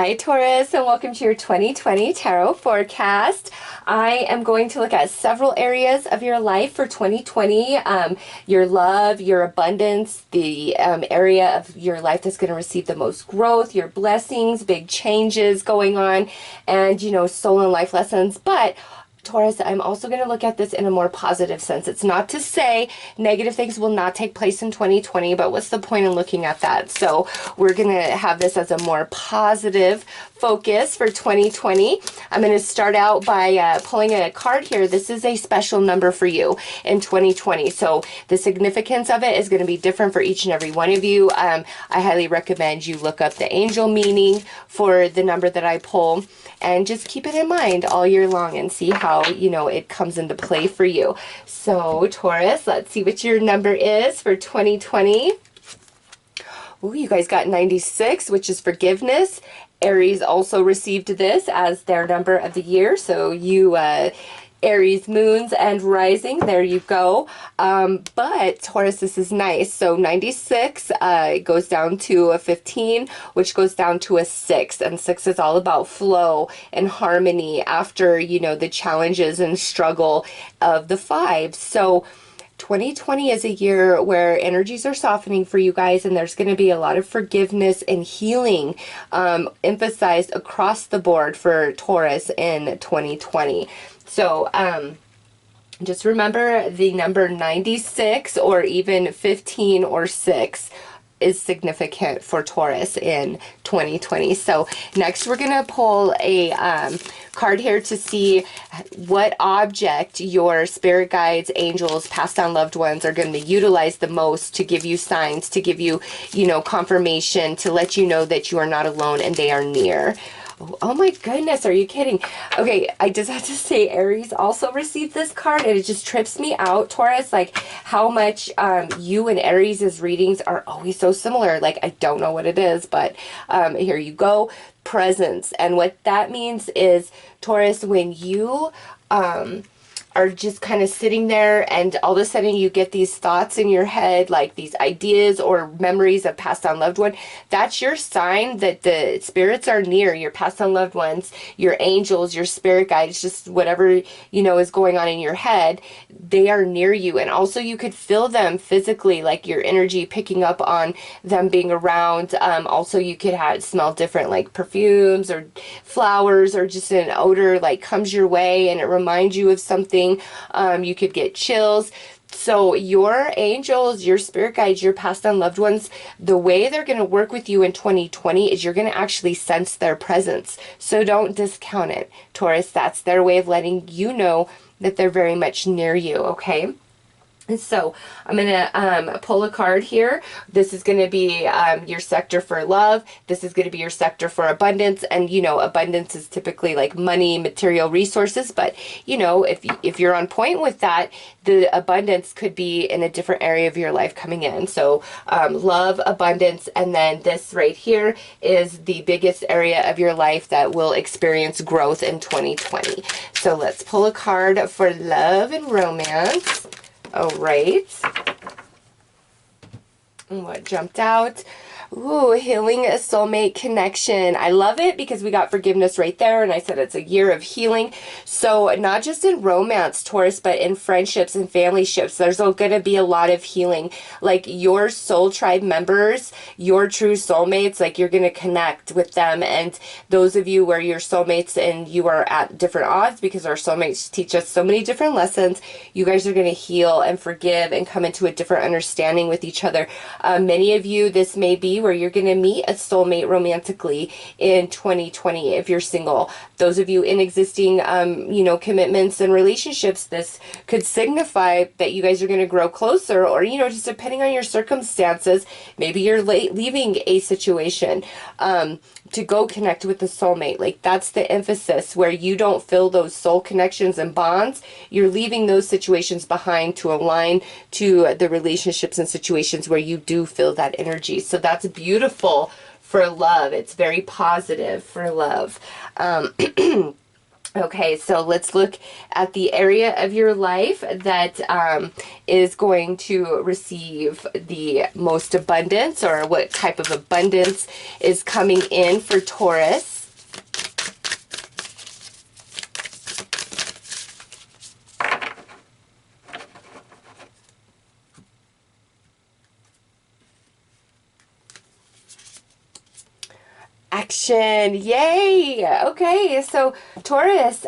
Hi Taurus, and welcome to your 2020 tarot forecast. I am going to look at several areas of your life for 2020. Your love, your abundance, the area of your life that's going to receive the most growth, your blessings, big changes going on, and soul and life lessons. But Taurus, I'm also going to look at this in a more positive sense. It's not to say negative things will not take place in 2020, but what's the point in looking at that? So we're going to have this as a more positive focus for 2020. I'm going to start out by pulling a card here. This is a special number for you in 2020. So the significance of it is going to be different for each and every one of you. I highly recommend you look up the angel meaning for the number that I pull, and just keep it in mind all year long and see how, it comes into play for you. So Taurus, let's see what your number is for 2020. Ooh, you guys got 96, which is forgiveness. Aries also received this as their number of the year. So you, Aries moons and rising, there you go. But Taurus, this is nice. So 96 goes down to a 15, which goes down to a 6. And 6 is all about flow and harmony after, the challenges and struggle of the 5. So 2020 is a year where energies are softening for you guys, and there's going to be a lot of forgiveness and healing emphasized across the board for Taurus in 2020. So just remember the number 96 or even 15 or 6 is significant for Taurus in 2020. So next we're going to pull a card here to see what object your spirit guides, angels, passed down loved ones are going to utilize the most to give you signs, to give you, confirmation, to let you know that you are not alone and they are near. Oh my goodness, are you kidding? Okay, I just have to say Aries also received this card, and it just trips me out, Taurus, like how much you and Aries' readings are always so similar. Like, I don't know what it is, but here you go. Presence. And what that means is, Taurus, when you are just kind of sitting there and all of a sudden you get these thoughts in your head, like these ideas or memories of passed on loved one, that's your sign that the spirits are near. Your passed on loved ones, your angels, your spirit guides, just whatever, is going on in your head, they are near you. And also you could feel them physically, like your energy picking up on them being around. Also you could smell different, like perfumes or flowers, or just an odor like comes your way and it reminds you of something. You could get chills. So your angels, your spirit guides, your passed on loved ones, the way they're going to work with you in 2020 is you're going to actually sense their presence. So don't discount it, Taurus. That's their way of letting you know that they're very much near you, okay? And so I'm going to pull a card here. This is going to be your sector for love. This is going to be your sector for abundance. And, abundance is typically like money, material resources. But, if you're on point with that, the abundance could be in a different area of your life coming in. So love, abundance, and then this right here is the biggest area of your life that will experience growth in 2020. So let's pull a card for love and romance. All right. And what jumped out? Ooh, healing a soulmate connection. I love it because we got forgiveness right there, and I said it's a year of healing. So not just in romance, Taurus, but in friendships and family ships, there's going to be a lot of healing. Like your soul tribe members, your true soulmates, like you're going to connect with them. And those of you where you're soulmates and you are at different odds, because our soulmates teach us so many different lessons, you guys are going to heal and forgive and come into a different understanding with each other. Many of you, this may be where you're going to meet a soulmate romantically in 2020 if you're single. Those of you in existing, commitments and relationships, this could signify that you guys are going to grow closer, or, just depending on your circumstances, maybe you're leaving a situation to go connect with the soulmate. Like that's the emphasis, where you don't feel those soul connections and bonds. You're leaving those situations behind to align to the relationships and situations where you do feel that energy. So that's beautiful for love. It's very positive for love. Okay, so let's look at the area of your life that is going to receive the most abundance, or what type of abundance is coming in for Taurus. action. Yay. Okay, so Taurus,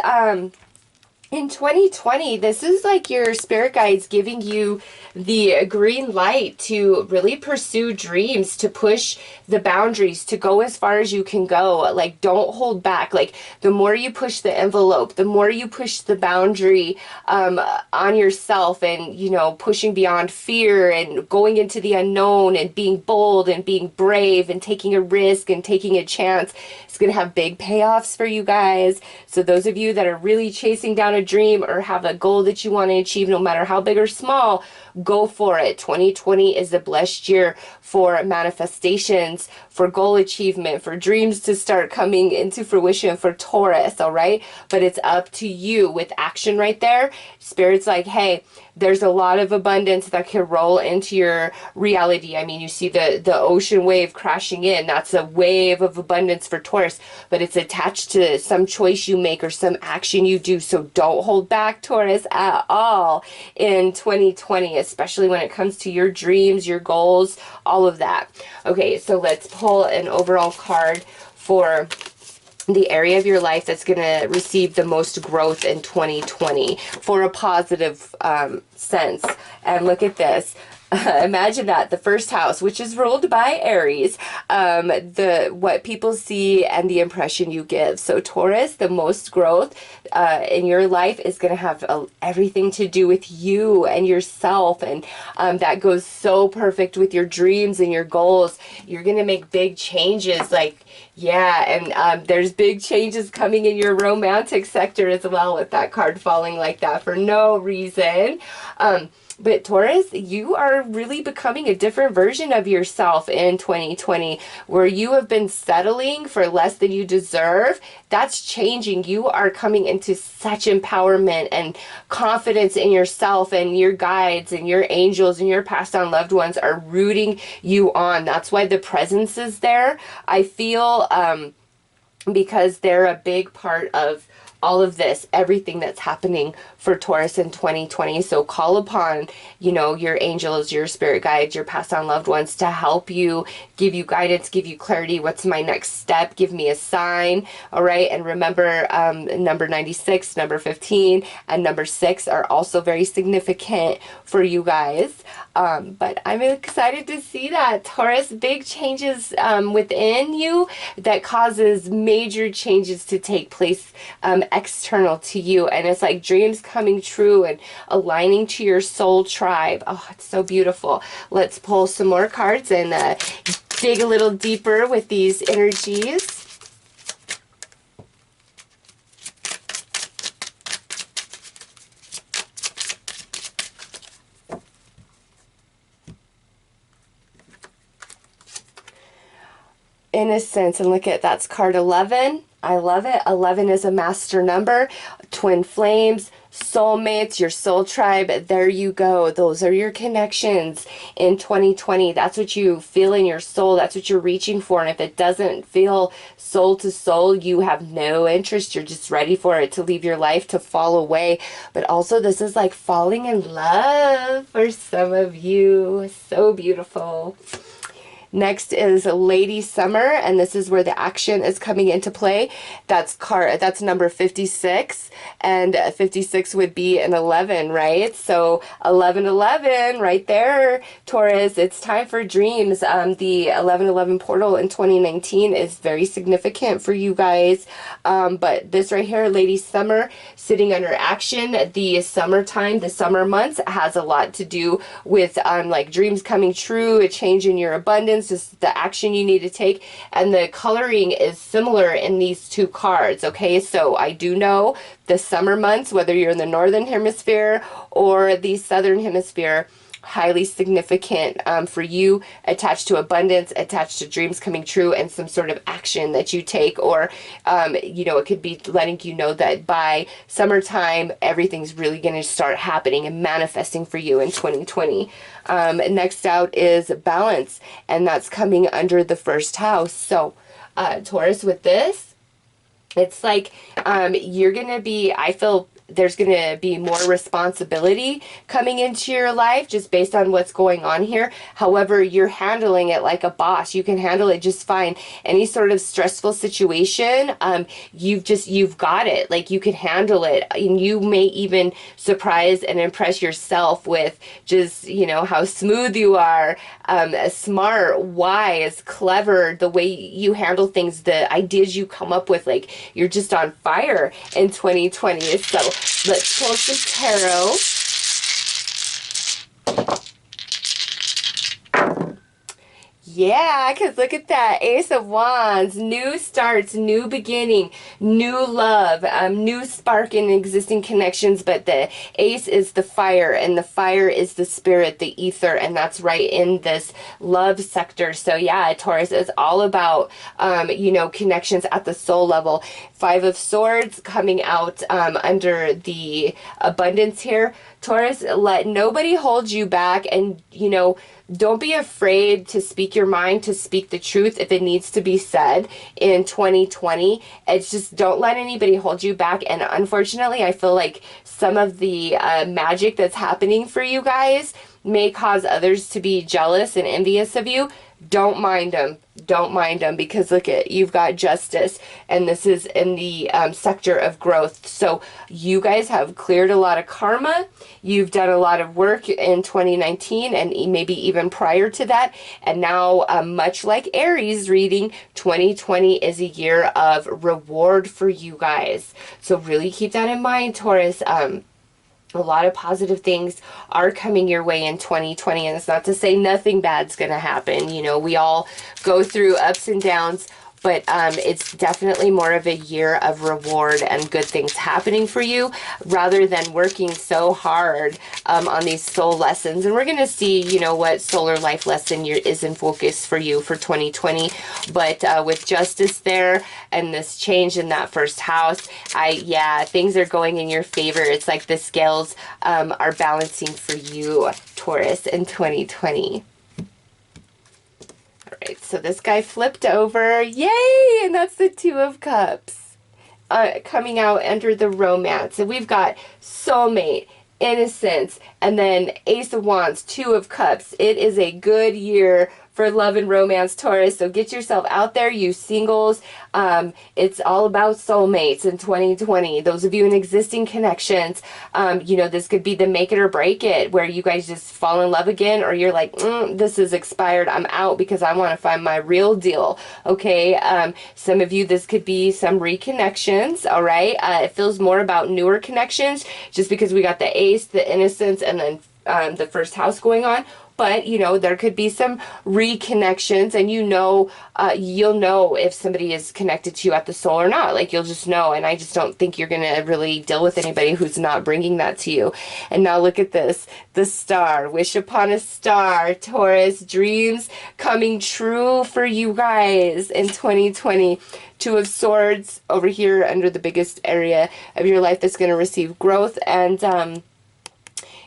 in 2020, this is like your spirit guides giving you the green light to really pursue dreams, to push the boundaries, to go as far as you can go. Like, don't hold back. Like, the more you push the envelope, the more you push the boundary on yourself, and, you know, pushing beyond fear and going into the unknown and being bold and being brave and taking a risk and taking a chance. It's going to have big payoffs for you guys. So those of you that are really chasing down a dream or have a goal that you want to achieve, no matter how big or small, go for it. 2020 is a blessed year for manifestations, for goal achievement, for dreams to start coming into fruition for Taurus, all right? But it's up to you with action right there. Spirit's like, hey, there's a lot of abundance that can roll into your reality. I mean, you see the ocean wave crashing in. That's a wave of abundance for Taurus, but it's attached to some choice you make or some action you do. So don't hold back, Taurus, at all in 2020, especially when it comes to your dreams, your goals, all of that. Okay, so let's pull an overall card for the area of your life that's going to receive the most growth in 2020 for a positive sense. And look at this. Imagine that the first house, which is ruled by Aries, what people see and the impression you give. So Taurus, the most growth in your life is going to have everything to do with you and yourself, and that goes so perfect with your dreams and your goals. You're going to make big changes, like, yeah, and there's big changes coming in your romantic sector as well, with that card falling like that for no reason. But Taurus, you are really becoming a different version of yourself in 2020, where you have been settling for less than you deserve. That's changing. You are coming into such empowerment and confidence in yourself, and your guides and your angels and your passed on loved ones are rooting you on. That's why the presence is there, I feel, because they're a big part of all of this, everything that's happening for Taurus in 2020. So call upon, you know, your angels, your spirit guides, your passed on loved ones to help you, give you guidance, give you clarity. What's my next step? Give me a sign. All right. And remember, number 96, number 15, and number 6 are also very significant for you guys. But I'm excited to see that, Taurus, big changes within you that causes major changes to take place external to you. And it's like dreams coming true and aligning to your soul tribe. Oh, it's so beautiful. Let's pull some more cards and dig a little deeper with these energies. Innocence, and look at, that's card 11. I love it. 11 is a master number. Twin flames, soulmates, your soul tribe. There you go. Those are your connections in 2020. That's what you feel in your soul. That's what you're reaching for. And if it doesn't feel soul to soul, you have no interest. You're just ready for it to leave your life, to fall away. But also, this is like falling in love for some of you. So beautiful. Next is Lady Summer, and this is where the action is coming into play. That's number 56, and 56 would be an 11, right? So 1111 right there, Taurus. It's time for dreams. The 1111 portal in 2019 is very significant for you guys. But this right here, Lady Summer, sitting under action, the summertime, the summer months, has a lot to do with like dreams coming true, a change in your abundance, just the action you need to take. And the coloring is similar in these two cards, okay? So I do know the summer months, whether you're in the northern hemisphere or the southern hemisphere, highly significant for you, attached to abundance, attached to dreams coming true, and some sort of action that you take. Or you know, it could be letting you know that by summertime everything's really going to start happening and manifesting for you in 2020. Next out is balance, and that's coming under the first house. So Taurus, with this, it's like you're going to be, I feel, there's going to be more responsibility coming into your life just based on what's going on here. However, you're handling it like a boss. You can handle it just fine. Any sort of stressful situation, you've got it. Like, you can handle it, and you may even surprise and impress yourself with just, you know, how smooth you are, smart, wise, clever, the way you handle things, the ideas you come up with. Like, you're just on fire in 2020. So let's pull some tarot. Yeah, because look at that. Ace of Wands, new starts, new beginning, new love, new spark in existing connections. But the ace is the fire, and the fire is the spirit, the ether, and that's right in this love sector. So yeah, Taurus is all about, you know, connections at the soul level. Five of Swords coming out under the abundance here. Taurus, let nobody hold you back, and, you know, don't be afraid to speak your mind, to speak the truth if it needs to be said in 2020. It's just, don't let anybody hold you back. And unfortunately, I feel like some of the magic that's happening for you guys may cause others to be jealous and envious of you. Don't mind them. Don't mind them, because look at, you've got Justice, and this is in the sector of growth. So you guys have cleared a lot of karma. You've done a lot of work in 2019 and maybe even prior to that. And now, much like Aries reading, 2020 is a year of reward for you guys. So really keep that in mind, Taurus. A lot of positive things are coming your way in 2020, and it's not to say nothing bad's going to happen. You know, we all go through ups and downs, but it's definitely more of a year of reward and good things happening for you, rather than working so hard on these soul lessons. And we're going to see, you know, what solar life lesson is in focus for you for 2020. But with Justice there and this change in that first house, yeah, things are going in your favor. It's like the scales are balancing for you, Taurus, in 2020. Alright, so this guy flipped over. Yay! And that's the Two of Cups coming out under the romance. And we've got soulmate, innocence, and then Ace of Wands, Two of Cups. It is a good year for love and romance, Taurus. So get yourself out there, you singles. It's all about soulmates in 2020. Those of you in existing connections, you know, this could be the make it or break it, where you guys just fall in love again, or you're like, this is expired, I'm out because I want to find my real deal. Okay, some of you, this could be some reconnections, all right? It feels more about newer connections, just because we got the ace, the innocence, and then the first house going on. But, you know, there could be some reconnections, and you know, you'll know if somebody is connected to you at the soul or not. Like, you'll just know. And I just don't think you're going to really deal with anybody who's not bringing that to you. And now look at this, the star, wish upon a star, Taurus, dreams coming true for you guys in 2020. Two of Swords over here under the biggest area of your life that's going to receive growth. And,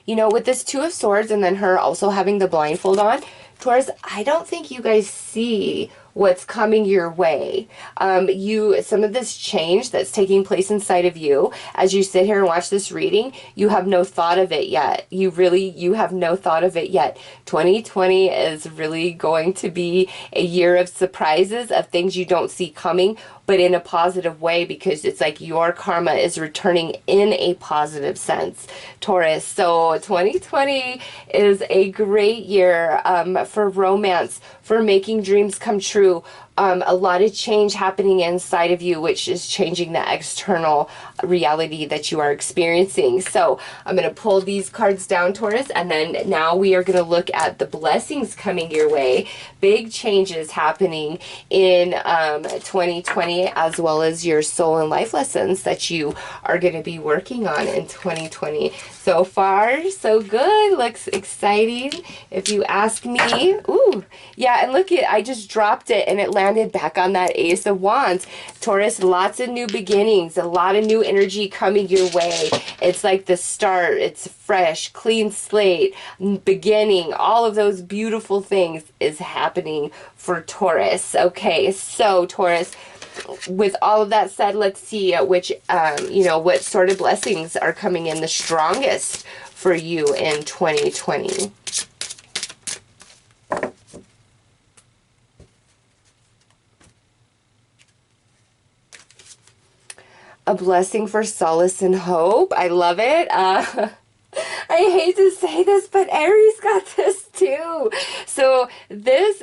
you know, with this Two of Swords and then her also having the blindfold on, Taurus, I don't think you guys see what's coming your way. Some of this change that's taking place inside of you as you sit here and watch this reading, you have no thought of it yet. You have no thought of it yet. 2020 is really going to be a year of surprises, of things you don't see coming, but in a positive way, because it's like your karma is returning in a positive sense, Taurus. So 2020 is a great year for romance, for making dreams come true. A lot of change happening inside of you, which is changing the external reality that you are experiencing. So I'm going to pull these cards down, Taurus, and then now we are going to look at the blessings coming your way. Big changes happening in 2020, as well as your soul and life lessons that you are going to be working on in 2020. So far, so good. Looks exciting, if you ask me. Ooh, yeah, and look, I just dropped it and it landed back on that Ace of Wands. Taurus, lots of new beginnings, a lot of new energy coming your way. It's like the start. It's fresh, clean slate, beginning. All of those beautiful things is happening for Taurus. Okay, so Taurus, with all of that said, let's see which, you know, what sort of blessings are coming in the strongest for you in 2020. A blessing for solace and hope. I love it. I hate to say this, but Aries got this too. So this,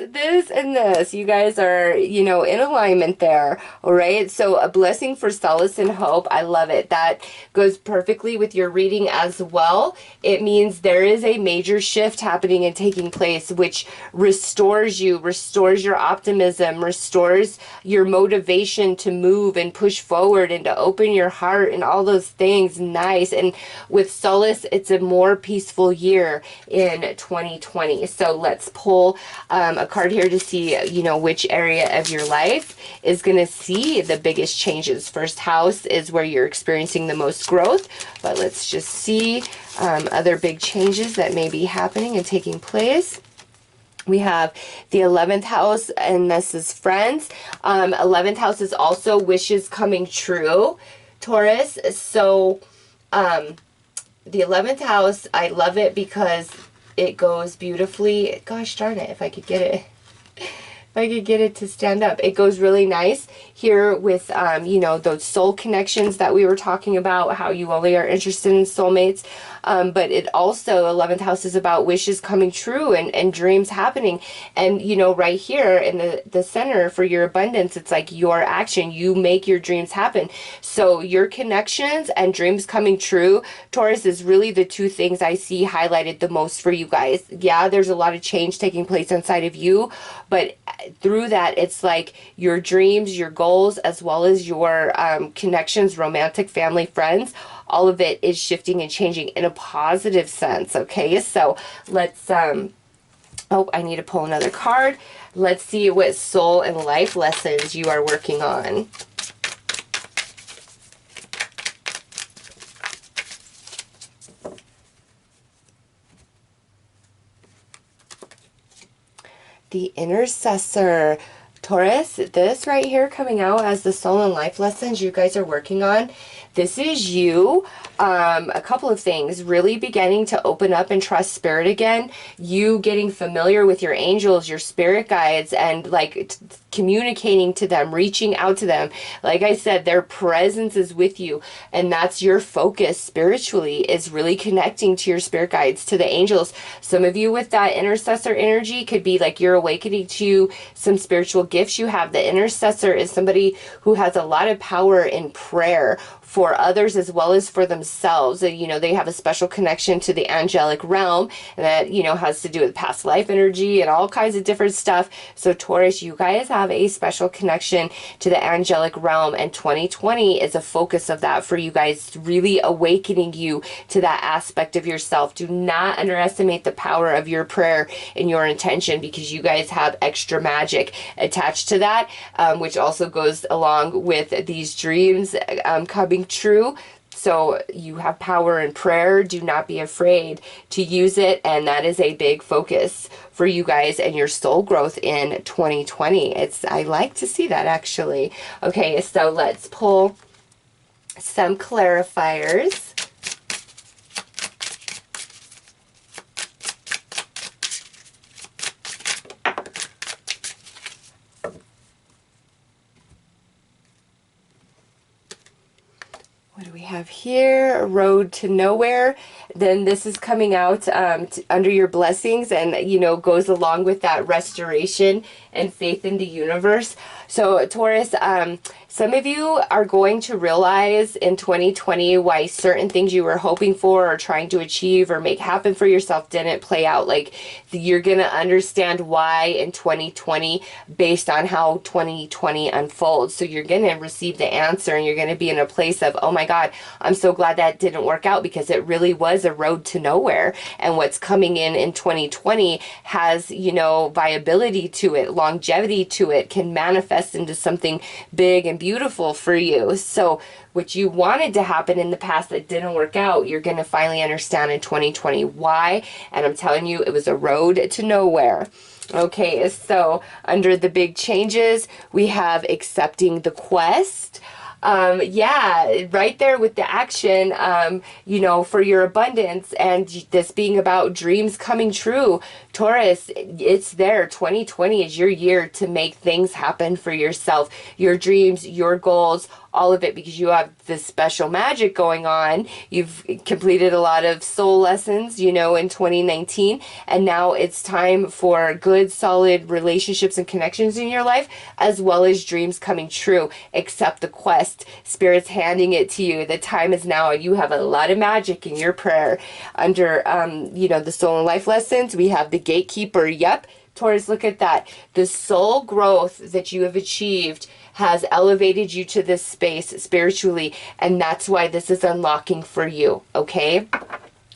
and this, you guys are, you know, in alignment there. All right. So a blessing for solace and hope. I love it. That goes perfectly with your reading as well. It means there is a major shift happening and taking place, which restores you, restores your optimism, restores your motivation to move and push forward and to open your heart and all those things. Nice. And with solace, it's a more peaceful year in 2020. So let's pull a card here to see, you know, which area of your life is going to see the biggest changes. First house is where you're experiencing the most growth, but let's just see other big changes that may be happening and taking place. We have the 11th house, and this is friends. 11th house is also wishes coming true, Taurus. So, the 11th house, I love it because it goes beautifully. Gosh darn it, if I could get it. If I could get it to stand up. It goes really nice here with, you know, those soul connections that we were talking about, how you only are interested in soulmates. But it also, 11th house is about wishes coming true and dreams happening. And, you know, right here in the center for your abundance, it's like your action. You make your dreams happen. So your connections and dreams coming true, Taurus, is really the two things I see highlighted the most for you guys. Yeah, there's a lot of change taking place inside of you, but through that, it's like your dreams, your goals, as well as your connections, romantic, family, friends, all of it is shifting and changing in a positive sense. Okay, so let's oh, I need to pull another card. Let's see what soul and life lessons you are working on. The intercessor. Taurus, this right here coming out as the soul and life lessons you guys are working on. This is you. A couple of things. Really beginning to open up and trust spirit again. You getting familiar with your angels, your spirit guides, and like communicating to them, reaching out to them. Like I said, their presence is with you, and that's your focus spiritually, is really connecting to your spirit guides, to the angels. Some of you with that intercessor energy could be like you're awakening to some spiritual gifts you have. The intercessor is somebody who has a lot of power in prayer for others as well as for themselves. You know, they have a special connection to the angelic realm that, you know, has to do with past life energy and all kinds of different stuff. So Taurus, you guys have a special connection to the angelic realm, and 2020 is a focus of that for you guys, really awakening you to that aspect of yourself. Do not underestimate the power of your prayer and your intention, because you guys have extra magic attached to that, which also goes along with these dreams coming true. So you have power in prayer. Do not be afraid to use it. And that is a big focus for you guys and your soul growth in 2020. I like to see that, actually. Okay, so let's pull some clarifiers. What do we have here? Road to nowhere. Then this is coming out under your blessings, and, you know, goes along with that restoration and faith in the universe. So Taurus, some of you are going to realize in 2020 why certain things you were hoping for or trying to achieve or make happen for yourself didn't play out. Like, you're going to understand why in 2020 based on how 2020 unfolds. So you're going to receive the answer, and you're going to be in a place of, oh my God, I'm so glad that didn't work out, because it really was a road to nowhere. And what's coming in 2020 has, you know, viability to it, longevity to it, can manifest into something big and beautiful for you. So what you wanted to happen in the past that didn't work out, you're going to finally understand in 2020 why. And I'm telling you, it was a road to nowhere. Okay, so under the big changes, we have accepting the quest. Yeah, right there with the action, you know, for your abundance, and this being about dreams coming true. Taurus, it's there. 2020 is your year to make things happen for yourself, your dreams, your goals, all of it, because you have this special magic going on. You've completed a lot of soul lessons, you know, in 2019, and now it's time for good, solid relationships and connections in your life, as well as dreams coming true. Accept the quest. Spirit's handing it to you. The time is now. You have a lot of magic in your prayer. Under, you know, the soul and life lessons, we have the gatekeeper. Yep. Taurus, look at that. The soul growth that you have achieved has elevated you to this space spiritually, and that's why this is unlocking for you, okay?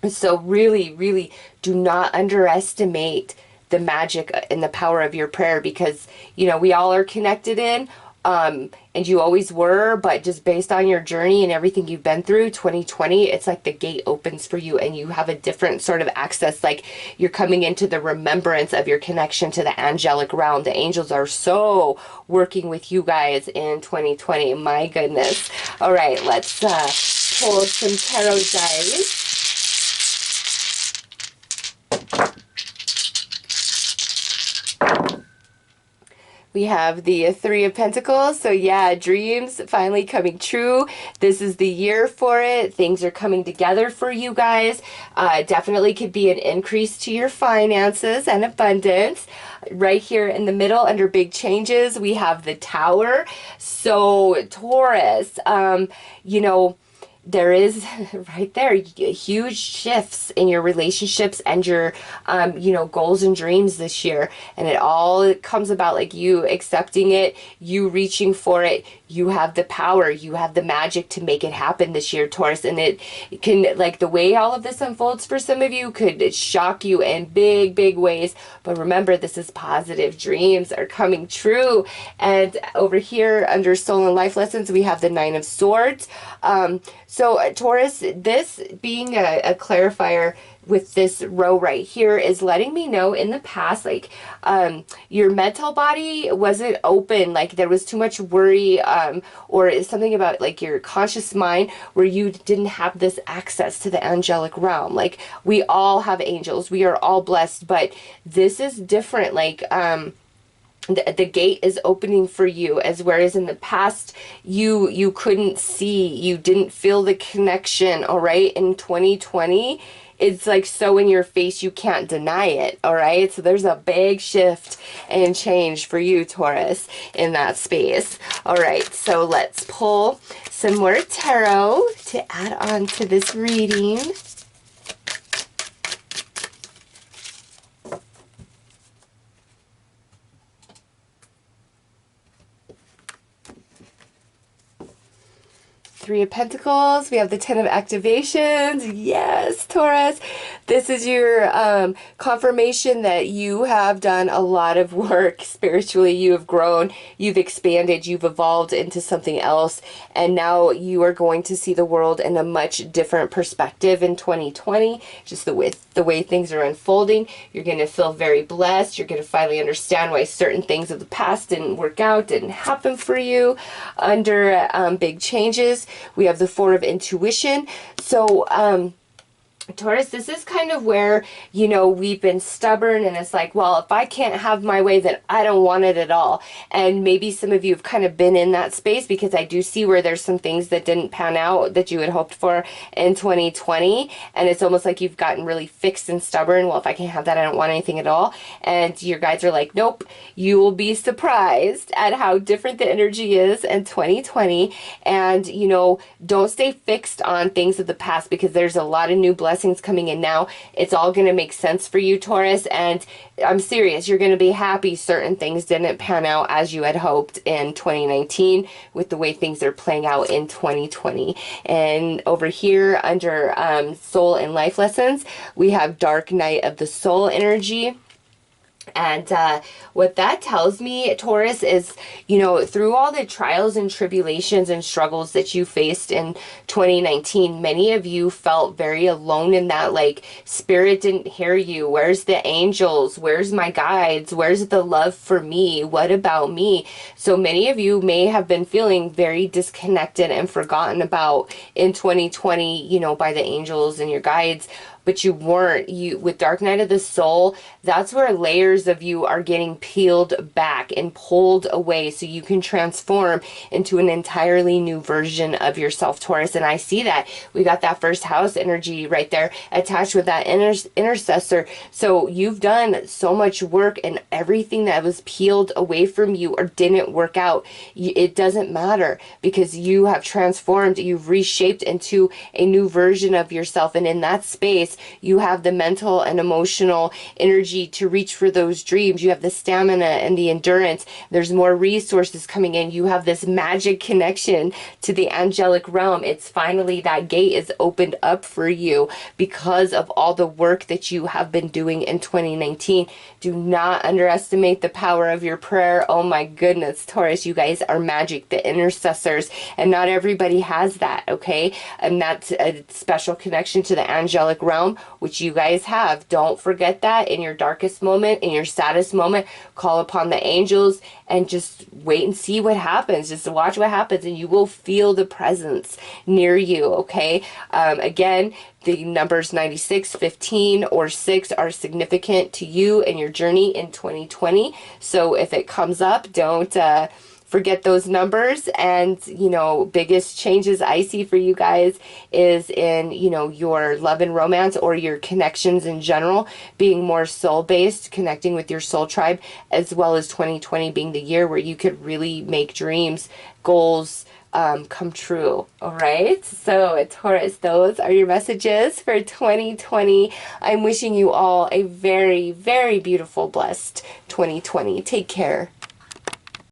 So really, really do not underestimate the magic and the power of your prayer, because, you know, we all are connected in, and you always were, but just based on your journey and everything you've been through, 2020, it's like the gate opens for you and you have a different sort of access. Like you're coming into the remembrance of your connection to the angelic realm. The angels are so working with you guys in 2020. My goodness. All right, let's pull some tarot dice. We have the Three of Pentacles. So yeah, dreams finally coming true. This is the year for it. Things are coming together for you guys. Definitely could be an increase to your finances and abundance. Right here in the middle under big changes, we have the Tower. So Taurus, you know, there is right there huge shifts in your relationships and your you know, goals and dreams this year, and it all comes about like you accepting it, you reaching for it. You have the power, you have the magic to make it happen this year, Taurus, and it can, like, the way all of this unfolds for some of you could shock you in big ways, but remember, this is positive. Dreams are coming true. And over here under soul and life lessons, we have the Nine of Swords. So Taurus, this being a clarifier with this row right here is letting me know in the past, like, your mental body wasn't open, like there was too much worry, or something about like your conscious mind where you didn't have this access to the angelic realm. Like, we all have angels, we are all blessed, but this is different. Like, the gate is opening for you, as whereas in the past you couldn't see, you didn't feel the connection. All right, in 2020 it's like so in your face, you can't deny it. All right, so there's a big shift and change for you, Taurus, in that space. All right, so let's pull some more tarot to add on to this reading. Three of Pentacles. We have the Ten of Activations. Yes, Taurus. This is your confirmation that you have done a lot of work spiritually. You have grown, you've expanded, you've evolved into something else, and now you are going to see the world in a much different perspective in 2020. Just the way things are unfolding, you're going to feel very blessed. You're going to finally understand why certain things of the past didn't work out, didn't happen for you. Under big changes, we have the Four of Intuition. So Taurus, this is kind of where, you know, we've been stubborn, and it's like, well, if I can't have my way, then I don't want it at all. And maybe some of you have kind of been in that space, because I do see where there's some things that didn't pan out that you had hoped for in 2020, and it's almost like you've gotten really fixed and stubborn. Well, if I can't have that, I don't want anything at all. And your guides are like, nope, you will be surprised at how different the energy is in 2020. And, you know, don't stay fixed on things of the past, because there's a lot of new blessings coming in now. It's all going to make sense for you, Taurus, and I'm serious, you're going to be happy certain things didn't pan out as you had hoped in 2019 with the way things are playing out in 2020. And over here under soul and life lessons, we have Dark Night of the Soul energy. And what that tells me, Taurus, is, you know, through all the trials and tribulations and struggles that you faced in 2019, many of you felt very alone in that, like, spirit didn't hear you. Where's the angels? Where's my guides? Where's the love for me? What about me? So many of you may have been feeling very disconnected and forgotten about in 2020, you know, by the angels and your guides. But you weren't. You, with Dark Night of the Soul, that's where layers of you are getting peeled back and pulled away so you can transform into an entirely new version of yourself, Taurus. And I see that. We got that first house energy right there attached with that intercessor. So you've done so much work, and everything that was peeled away from you or didn't work out, it doesn't matter, because you have transformed, you've reshaped into a new version of yourself. And in that space, you have the mental and emotional energy to reach for those dreams. You have the stamina and the endurance. There's more resources coming in. You have this magic connection to the angelic realm. It's finally, that gate is opened up for you because of all the work that you have been doing in 2019. Do not underestimate the power of your prayer. Oh my goodness, Taurus, you guys are magic, the intercessors, and not everybody has that, okay? And that's a special connection to the angelic realm, which you guys have. Don't forget that. In your darkest moment, in your saddest moment, call upon the angels and just wait and see what happens. Just watch what happens, and you will feel the presence near you, okay? Again, the numbers 96, 15, or 6 are significant to you and your journey in 2020. So if it comes up, don't forget those numbers. And, you know, biggest changes I see for you guys is in, you know, your love and romance, or your connections in general, being more soul-based, connecting with your soul tribe, as well as 2020 being the year where you could really make dreams, goals, come true. All right, so Taurus, those are your messages for 2020. I'm wishing you all a very, very beautiful, blessed 2020. Take care.